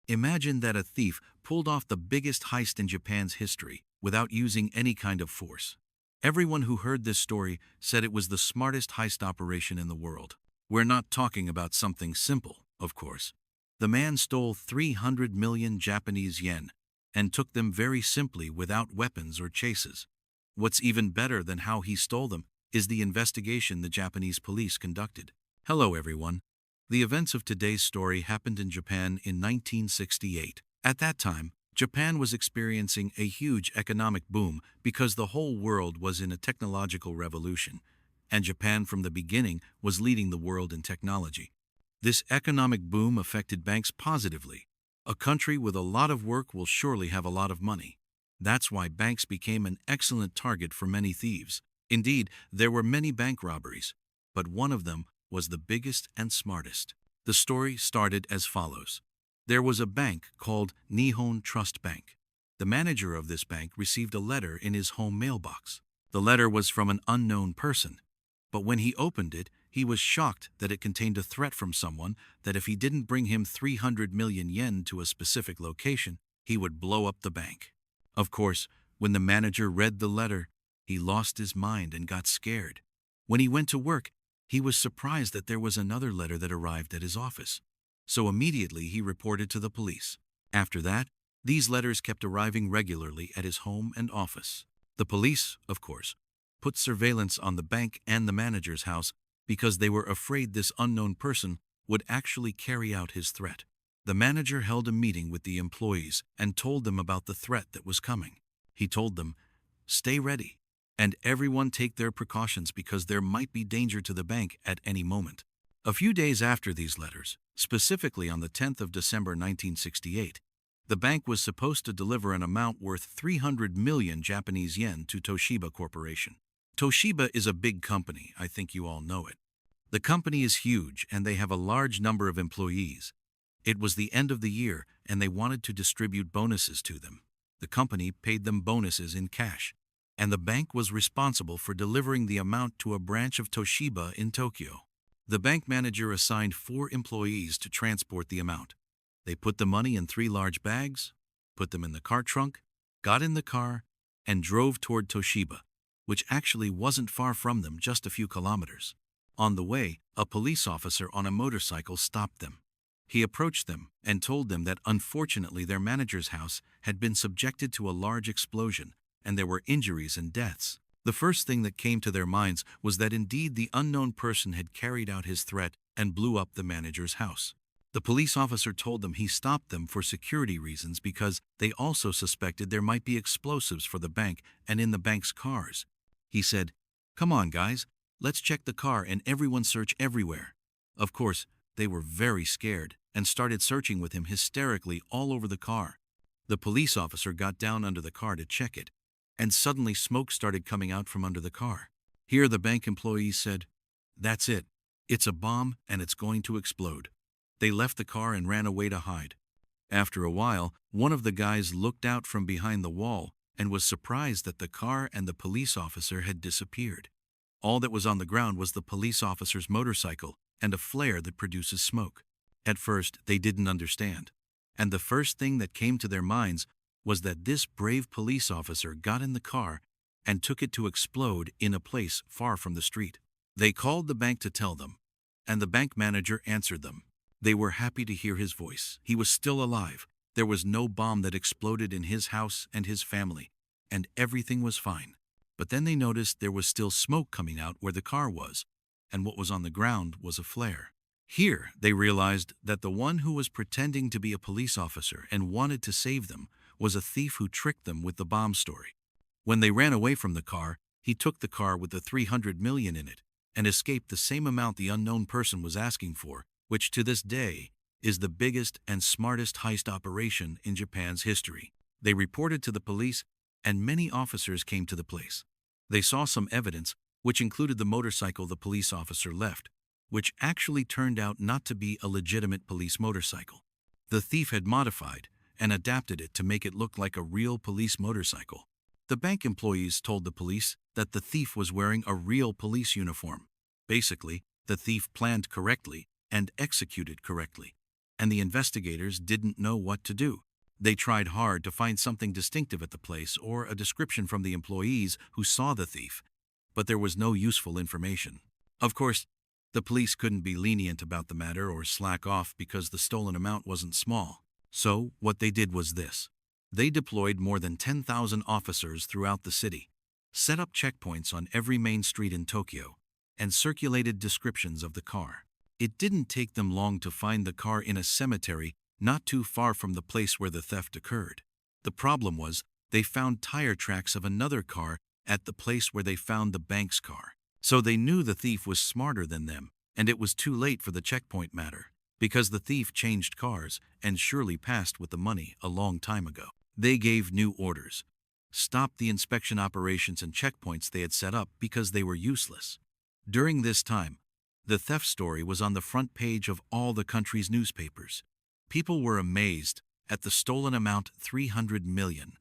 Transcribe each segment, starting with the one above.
Imagine that a thief pulled off the biggest heist in Japan's history without using any kind of force. Everyone who heard this story said it was the smartest heist operation in the world. We're not talking about something simple, of course. The man stole 300 million Japanese yen and took them very simply without weapons or chases. What's even better than how he stole them is the investigation the Japanese police conducted. Hello everyone. The events of today's story happened in Japan in 1968. At that time, Japan was experiencing a huge economic boom because the whole world was in a technological revolution, and Japan from the beginning was leading the world in technology. This economic boom affected banks positively. A country with a lot of work will surely have a lot of money. That's why banks became an excellent target for many thieves. Indeed, there were many bank robberies, but one of them was the biggest and smartest. The story started as follows. There was a bank called Nihon Trust Bank. The manager of this bank received a letter in his home mailbox. The letter was from an unknown person, but when he opened it, he was shocked that it contained a threat from someone that if he didn't bring him 300 million yen to a specific location, he would blow up the bank. Of course, when the manager read the letter, he lost his mind and got scared. When he went to work, he was surprised that there was another letter that arrived at his office. So immediately he reported to the police. After that, these letters kept arriving regularly at his home and office. The police, of course, put surveillance on the bank and the manager's house because they were afraid this unknown person would actually carry out his threat. The manager held a meeting with the employees and told them about the threat that was coming. He told them, "Stay ready, and everyone take their precautions because there might be danger to the bank at any moment." A few days after these letters, specifically on the 10th of December 1968, the bank was supposed to deliver an amount worth 300 million Japanese yen to Toshiba Corporation. Toshiba is a big company, I think you all know it. The company is huge and they have a large number of employees. It was the end of the year and they wanted to distribute bonuses to them. The company paid them bonuses in cash, and the bank was responsible for delivering the amount to a branch of Toshiba in Tokyo. The bank manager assigned 4 employees to transport the amount. They put the money in 3 large bags, put them in the car trunk, got in the car, and drove toward Toshiba, which actually wasn't far from them, just a few kilometers. On the way, a police officer on a motorcycle stopped them. He approached them and told them that unfortunately their manager's house had been subjected to a large explosion and there were injuries and deaths. The first thing that came to their minds was that indeed the unknown person had carried out his threat and blew up the manager's house. The police officer told them he stopped them for security reasons because they also suspected there might be explosives for the bank and in the bank's cars. He said, "Come on, guys, let's check the car and everyone search everywhere." Of course, they were very scared and started searching with him hysterically all over the car. The police officer got down under the car to check it, and suddenly smoke started coming out from under the car. Here the bank employees said, "That's it. It's a bomb and it's going to explode." They left the car and ran away to hide. After a while, one of the guys looked out from behind the wall and was surprised that the car and the police officer had disappeared. All that was on the ground was the police officer's motorcycle and a flare that produces smoke. At first, they didn't understand, and the first thing that came to their minds was that this brave police officer got in the car and took it to explode in a place far from the street. They called the bank to tell them, and the bank manager answered them. They were happy to hear his voice. He was still alive. There was no bomb that exploded in his house and his family, and everything was fine. But then they noticed there was still smoke coming out where the car was, and what was on the ground was a flare. Here, they realized that the one who was pretending to be a police officer and wanted to save them was a thief who tricked them with the bomb story. When they ran away from the car, he took the car with the 300 million in it and escaped the same amount the unknown person was asking for, which to this day is the biggest and smartest heist operation in Japan's history. They reported to the police, and many officers came to the place. They saw some evidence, which included the motorcycle the police officer left, which actually turned out not to be a legitimate police motorcycle. The thief had modified and adapted it to make it look like a real police motorcycle. The bank employees told the police that the thief was wearing a real police uniform. Basically, the thief planned correctly and executed correctly. and the investigators didn't know what to do. They tried hard to find something distinctive at the place or a description from the employees who saw the thief, but there was no useful information. Of course, the police couldn't be lenient about the matter or slack off because the stolen amount wasn't small. So, what they did was this. They deployed more than 10,000 officers throughout the city, set up checkpoints on every main street in Tokyo, and circulated descriptions of the car. It didn't take them long to find the car in a cemetery not too far from the place where the theft occurred. The problem was, they found tire tracks of another car at the place where they found the bank's car. So they knew the thief was smarter than them, and it was too late for the checkpoint matter, because the thief changed cars and surely passed with the money a long time ago. They gave new orders, stopped the inspection operations and checkpoints they had set up because they were useless. During this time, the theft story was on the front page of all the country's newspapers. People were amazed at the stolen amount, 300 million.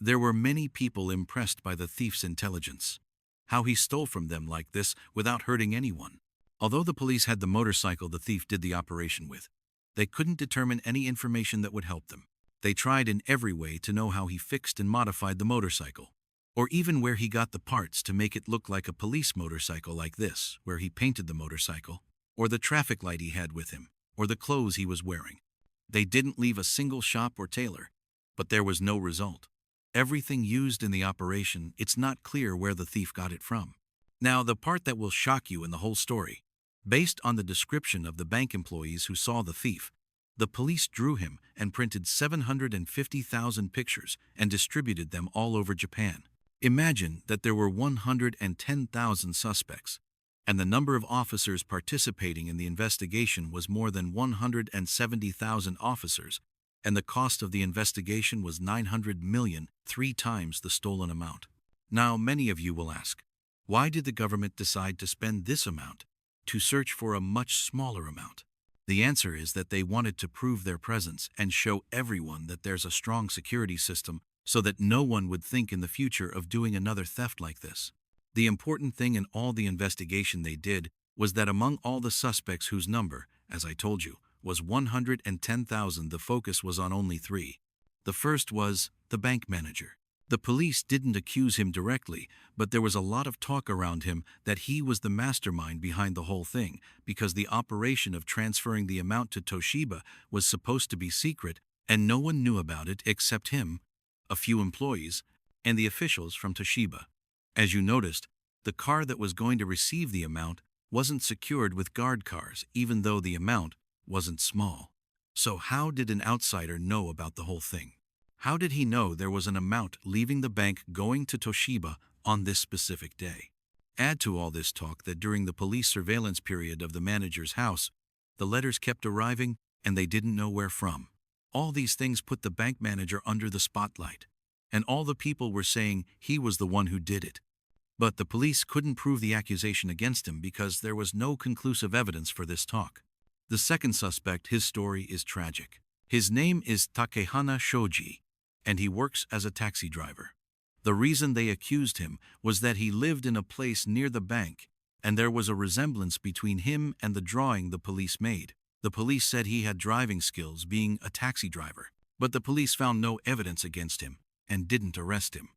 There were many people impressed by the thief's intelligence, how he stole from them like this without hurting anyone. Although the police had the motorcycle the thief did the operation with, they couldn't determine any information that would help them. They tried in every way to know how he fixed and modified the motorcycle, or even where he got the parts to make it look like a police motorcycle like this, where he painted the motorcycle, or the traffic light he had with him, or the clothes he was wearing. They didn't leave a single shop or tailor, but there was no result. Everything used in the operation, it's not clear where the thief got it from. Now, the part that will shock you in the whole story. Based on the description of the bank employees who saw the thief, the police drew him and printed 750,000 pictures and distributed them all over Japan. Imagine that there were 110,000 suspects, and the number of officers participating in the investigation was more than 170,000 officers, and the cost of the investigation was 900 million, 3 times the stolen amount. Now, many of you will ask, why did the government decide to spend this amount to search for a much smaller amount? The answer is that they wanted to prove their presence and show everyone that there's a strong security system so that no one would think in the future of doing another theft like this. The important thing in all the investigation they did was that among all the suspects whose number, as I told you, was 110,000, the focus was on only 3. The first was the bank manager. The police didn't accuse him directly, but there was a lot of talk around him that he was the mastermind behind the whole thing, because the operation of transferring the amount to Toshiba was supposed to be secret, and no one knew about it except him, a few employees, and the officials from Toshiba. As you noticed, the car that was going to receive the amount wasn't secured with guard cars, even though the amount wasn't small. So how did an outsider know about the whole thing? How did he know there was an amount leaving the bank going to Toshiba on this specific day? Add to all this talk that during the police surveillance period of the manager's house, the letters kept arriving and they didn't know where from. All these things put the bank manager under the spotlight, and all the people were saying he was the one who did it. But the police couldn't prove the accusation against him because there was no conclusive evidence for this talk. The second suspect, his story is tragic. His name is Takehana Shoji, and he works as a taxi driver. The reason they accused him was that he lived in a place near the bank, and there was a resemblance between him and the drawing the police made. The police said he had driving skills being a taxi driver, but the police found no evidence against him and didn't arrest him.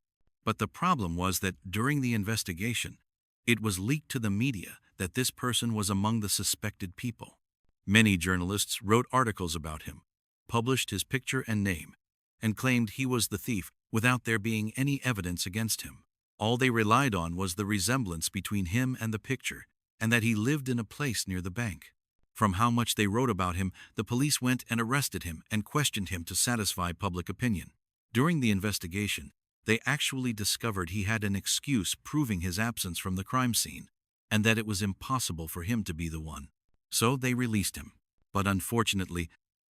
But the problem was that during the investigation, it was leaked to the media that this person was among the suspected people. Many journalists wrote articles about him, published his picture and name, and claimed he was the thief without there being any evidence against him. All they relied on was the resemblance between him and the picture, and that he lived in a place near the bank. From how much they wrote about him, the police went and arrested him and questioned him to satisfy public opinion. During the investigation, they actually discovered he had an excuse proving his absence from the crime scene, and that it was impossible for him to be the one. So they released him. But unfortunately,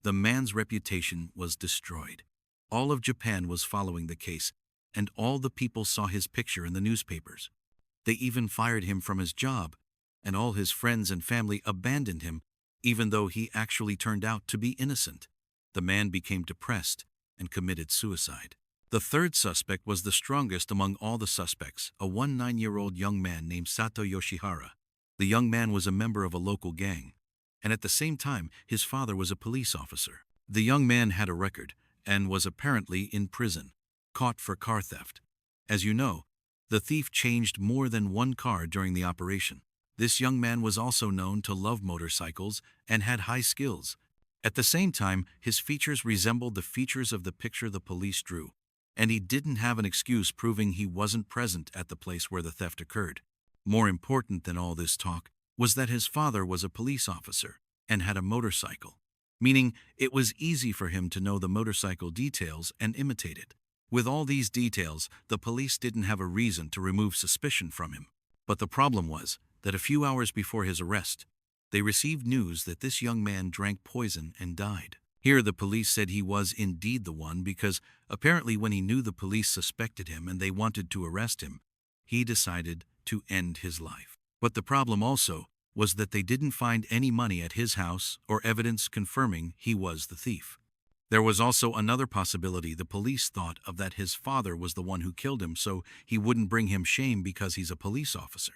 the man's reputation was destroyed. All of Japan was following the case, and all the people saw his picture in the newspapers. They even fired him from his job, and all his friends and family abandoned him, even though he actually turned out to be innocent. The man became depressed and committed suicide. The third suspect was the strongest among all the suspects, a 19-year-old young man named Sato Yoshihara. The young man was a member of a local gang, and at the same time, his father was a police officer. The young man had a record and was apparently in prison, caught for car theft. As you know, the thief changed more than one car during the operation. This young man was also known to love motorcycles and had high skills. At the same time, his features resembled the features of the picture the police drew, and he didn't have an excuse proving he wasn't present at the place where the theft occurred. More important than all this talk was that his father was a police officer and had a motorcycle, meaning it was easy for him to know the motorcycle details and imitate it. With all these details, the police didn't have a reason to remove suspicion from him. But the problem was that a few hours before his arrest, they received news that this young man drank poison and died. Here the police said he was indeed the one because apparently when he knew the police suspected him and they wanted to arrest him, he decided to end his life. But the problem also was that they didn't find any money at his house or evidence confirming he was the thief. There was also another possibility the police thought of that his father was the one who killed him so he wouldn't bring him shame because he's a police officer.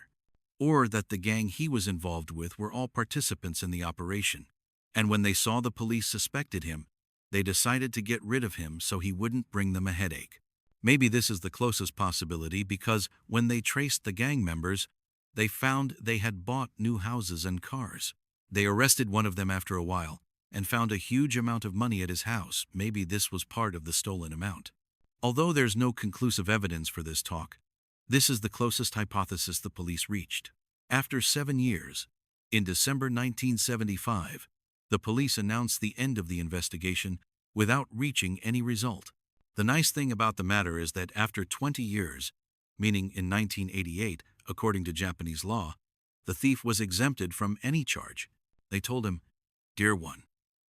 Or that the gang he was involved with were all participants in the operation, and when they saw the police suspected him, they decided to get rid of him so he wouldn't bring them a headache. Maybe this is the closest possibility because when they traced the gang members, they found they had bought new houses and cars. They arrested one of them after a while and found a huge amount of money at his house. Maybe this was part of the stolen amount. Although there's no conclusive evidence for this talk, this is the closest hypothesis the police reached. After 7 years, in December 1975, the police announced the end of the investigation without reaching any result. The nice thing about the matter is that after 20 years, meaning in 1988, according to Japanese law, the thief was exempted from any charge. They told him, "Dear one,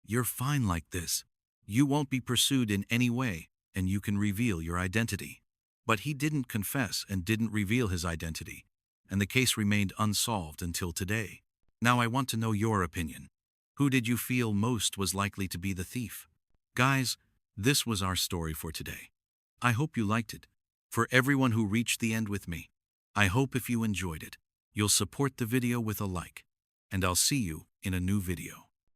you're fine like this. You won't be pursued in any way, and you can reveal your identity." But he didn't confess and didn't reveal his identity, and the case remained unsolved until today. Now I want to know your opinion. Who did you feel most was likely to be the thief? Guys, this was our story for today. I hope you liked it. For everyone who reached the end with me, I hope if you enjoyed it, you'll support the video with a like, and I'll see you in a new video.